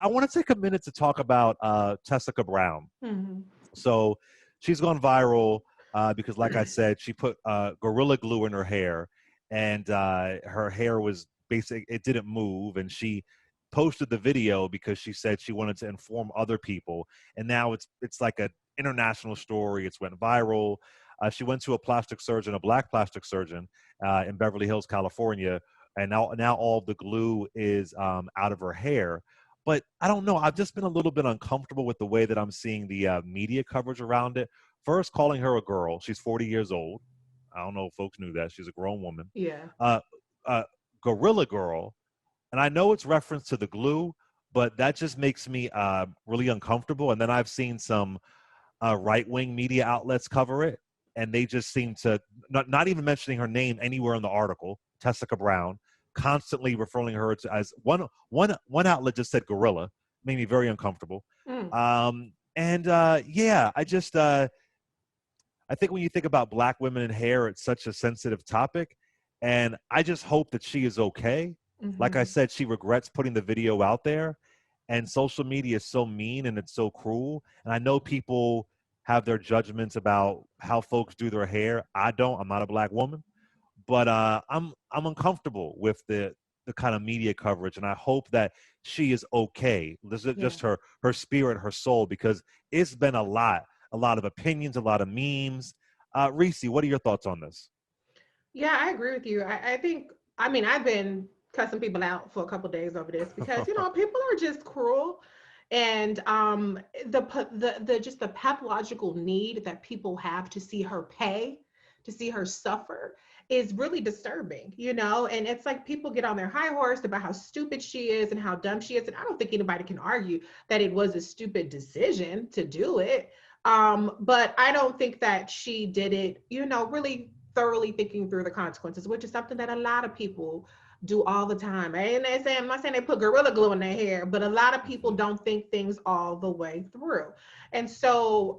I want to take a minute to talk about Tessica Brown. Mhm. So she's gone viral because, like I said, she put Gorilla Glue in her hair, and her hair was basic. It didn't move, and she posted the video because she said she wanted to inform other people. And now it's like an international story. It's went viral. She went to a plastic surgeon, a black plastic surgeon in Beverly Hills, California, and now all the glue is out of her hair. But I don't know. I've just been a little bit uncomfortable with the way that I'm seeing the media coverage around it. First, calling her a girl. She's 40 years old. I don't know if folks knew that. She's a grown woman. Yeah. Uh, Gorilla Girl. And I know it's reference to the glue, but that just makes me really uncomfortable. And then I've seen some right-wing media outlets cover it, and they just seem to not even mentioning her name anywhere in the article, Tessica Brown, constantly referring her to as one outlet just said gorilla, made me very uncomfortable. Mm. And yeah, I think when you think about black women in hair, it's such a sensitive topic, and I just hope that she is okay. Like I Mhm. said, she regrets putting the video out there, and social media is so mean and it's so cruel. And I know people have their judgments about how folks do their hair. I don't. I'm not a black woman, but I'm uncomfortable with the kind of media coverage, and I hope that she is okay. This is Yeah. just her spirit, her soul, because it's been a lot of opinions, a lot of memes. Reese, what are your thoughts on this? Yeah, I agree with you. I think, I mean, I've been cussing people out for a couple days over this because, people are just cruel. And the just the pathological need that people have to see her pay, to see her suffer is really disturbing, and it's like people get on their high horse about how stupid she is and how dumb she is. And I don't think anybody can argue that it was a stupid decision to do it. But I don't think that she did it, really thoroughly thinking through the consequences, which is something that a lot of people do all the time. And they say, I'm not saying they put gorilla glue in their hair, but a lot of people Mhm. don't think things all the way through. And so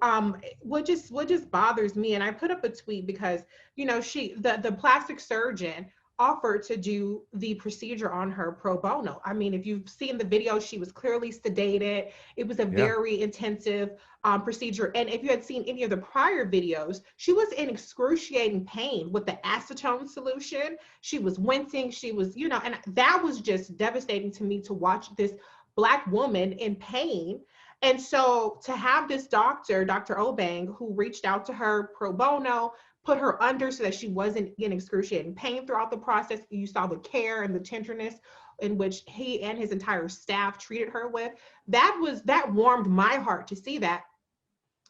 what just bothers me, and I put up a tweet because the plastic surgeon offered to do the procedure on her pro bono. I mean, if you've seen the video, she was clearly sedated. It was a Yeah. very intensive procedure. And if you had seen any of the prior videos, she was in excruciating pain with the acetone solution. She was wincing. She was, and that was just devastating to me to watch this Black woman in pain. And so to have this doctor, Dr. Obang, who reached out to her pro bono, put her under so that she wasn't in excruciating pain throughout the process. You saw the care and the tenderness in which he and his entire staff treated her with. That warmed my heart to see that.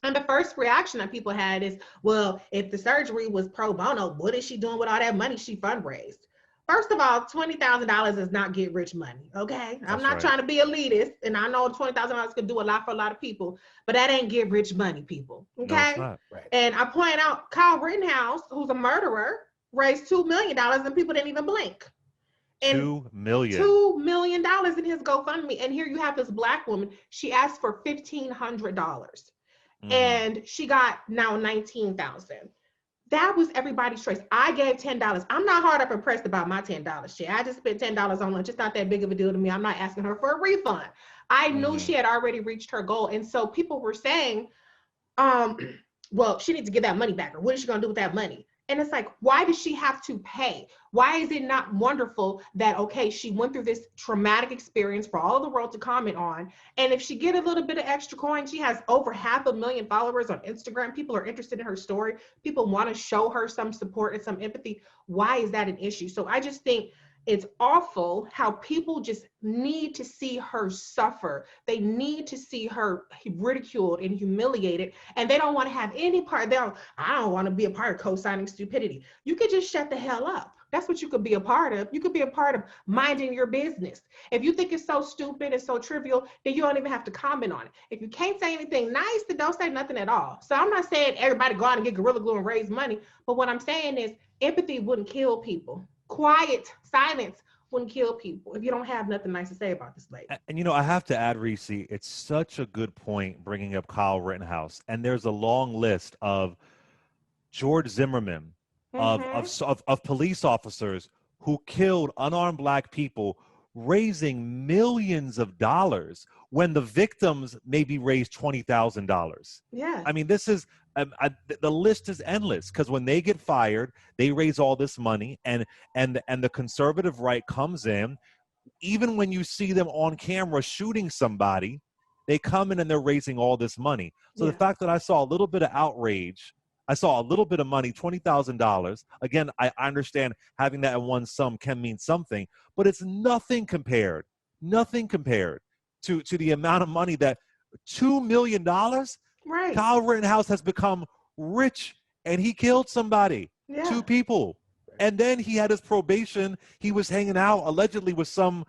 And the first reaction that people had is, well, if the surgery was pro bono, what is she doing with all that money she fundraised? First of all, $20,000 is not get rich money. Okay. I'm That's not right. trying to be elitist. And I know $20,000 could do a lot for a lot of people, but that ain't get rich money, people. No, it's Okay. not. Right. And I point out Kyle Rittenhouse, who's a murderer, raised $2 million and people didn't even blink. And 2 million. $2 million in his GoFundMe. And here you have this Black woman. She asked for $1,500 Hmm. and she got now 19,000. That was everybody's choice. I gave $10. I'm not hard up and pressed about my $10 shit. I just spent $10 on lunch. It's not that big of a deal to me. I'm not asking her for a refund. I knew Hmm. she had already reached her goal. And so people were saying, um, well, she needs to get that money back, or what is she going to do with that money? And it's like, why does she have to pay? Why is it not wonderful that, okay, she went through this traumatic experience for all of the world to comment on? And if she get a little bit of extra coin, she has over 500,000 followers on Instagram. People are interested in her story. People want to show her some support and some empathy. Why is that an issue? So I just think it's awful how people just need to see her suffer. They need to see her ridiculed and humiliated, and they don't want to have any part. I don't want to be a part of co-signing stupidity. You could just shut the hell up. That's what you could be a part of. You could be a part of minding your business. If you think it's so stupid and so trivial, then you don't even have to comment on it. If you can't say anything nice, then don't say nothing at all. So I'm not saying everybody go out and get Gorilla Glue and raise money, but what I'm saying is empathy wouldn't kill people. Quiet silence wouldn't kill people if you don't have nothing nice to say about this lady. And I have to add, Reese, it's such a good point bringing up Kyle Rittenhouse. And there's a long list of George Zimmerman, Mm-hmm. of police officers who killed unarmed black people raising millions of dollars when the victims maybe raised $20,000. Yes. I mean, this is the list is endless, because when they get fired, they raise all this money, and the conservative right comes in. Even when you see them on camera shooting somebody, they come in and they're raising all this money. So the fact that I saw a little bit of outrage, I saw a little bit of money, $20,000. Again, I understand having that in one sum can mean something, but it's nothing compared to the amount of money that $2 million. Right. Kyle Rittenhouse has become rich, and he killed somebody, Yeah. 2 people. And then he had his probation. He was hanging out allegedly with some,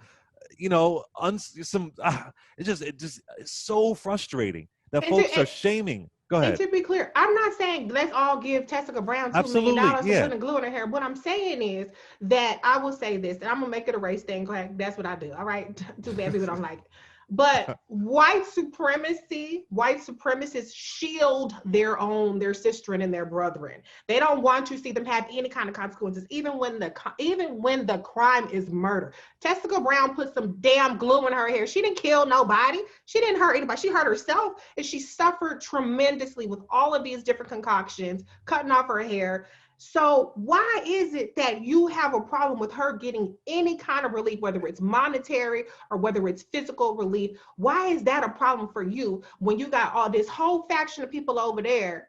it's so frustrating that And to, folks are shaming. Go and ahead. to be clear, I'm not saying let's all give Tessica Brown $2 million Absolutely, for yeah. putting glue in her hair. What I'm saying is that I will say this, and I'm gonna make it a race thing. Go ahead. That's what I do. All right. Too bad people don't like it. But white supremacists shield their sister and their brethren. They don't want to see them have any kind of consequences, even when the crime is murder. Tessica Brown put some damn glue in her hair. She didn't kill nobody. She didn't hurt anybody. She hurt herself, and she suffered tremendously with all of these different concoctions, cutting off her hair. So why is it that you have a problem with her getting any kind of relief, whether it's monetary or whether it's physical relief? Why is that a problem for you when you got all this whole faction of people over there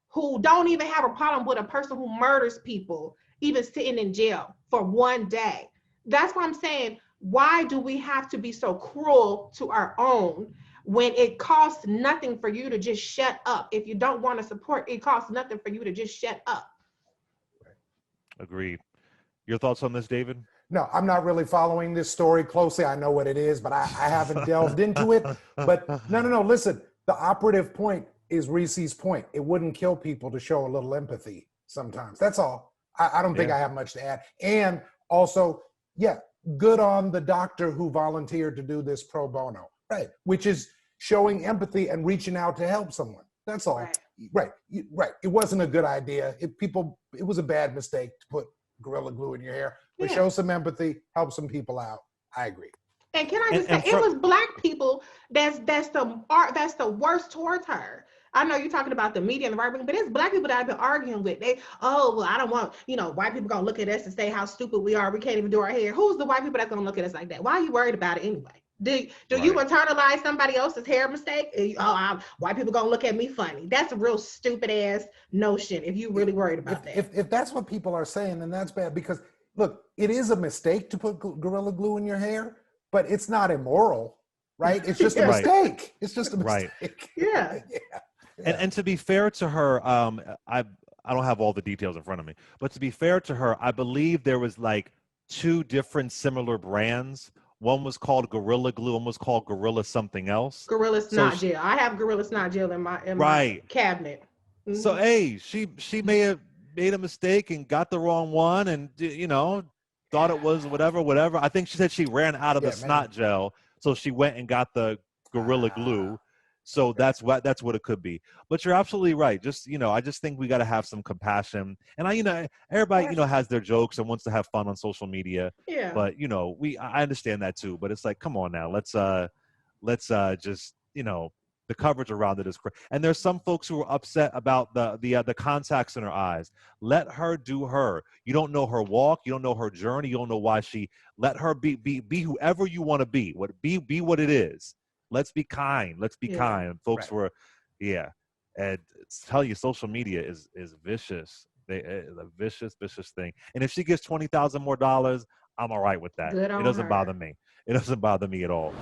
who don't even have a problem with a person who murders people, even sitting in jail for one day? That's why I'm saying, why do we have to be so cruel to our own when it costs nothing for you to just shut up? If you don't want to support, it costs nothing for you to just shut up. Agreed. Your thoughts on this, David? No, I'm not really following this story closely. I know what it is, but I haven't delved into it. But no. Listen, the operative point is Reese's point. It wouldn't kill people to show a little empathy sometimes. That's all. I don't think I have much to add. And also, good on the doctor who volunteered to do this pro bono, right? Which is showing empathy and reaching out to help someone. That's all. Right. It wasn't a good idea. It was a bad mistake to put Gorilla Glue in your hair. But show some empathy, help some people out. I agree. And can I just say, it was Black people that's the worst towards her. I know you're talking about the media and the right wing, but it's Black people that I've been arguing with. I don't want, white people gonna look at us and say how stupid we are. We can't even do our hair. Who's the white people that's gonna look at us like that? Why are you worried about it anyway? Do you internalize somebody else's hair mistake? White people gonna look at me funny. That's a real stupid ass notion if you really worried about that. If that's what people are saying, then that's bad, because look, it is a mistake to put Gorilla Glue in your hair, but it's not immoral, right? It's just a mistake. It's just a mistake. Yeah. And to be fair to her, I don't have all the details in front of me, but to be fair to her, I believe there was like 2 different similar brands. One was called Gorilla Glue, one was called Gorilla something else. Gorilla Snot Gel. I have Gorilla Snot Gel in my cabinet. Mm-hmm. So she may have made a mistake and got the wrong one, and thought it was whatever. I think she said she ran out of the snot gel, so she went and got the Gorilla Glue. So that's what it could be. But you're absolutely right. Just I just think we got to have some compassion. And everybody has their jokes and wants to have fun on social media. Yeah. But I understand that too. But it's like, come on now, let's just the coverage around it is crazy. And there's some folks who are upset about the contacts in her eyes. Let her do her. You don't know her walk. You don't know her journey. You don't know why let her be whoever you want to be. Be what it is. Let's be kind. Let's be kind. And folks were, and tell you, social media is vicious. It's a vicious thing. And if she gets $20,000 more, I'm all right with that. Good on It doesn't her. bother me. It doesn't bother me at all.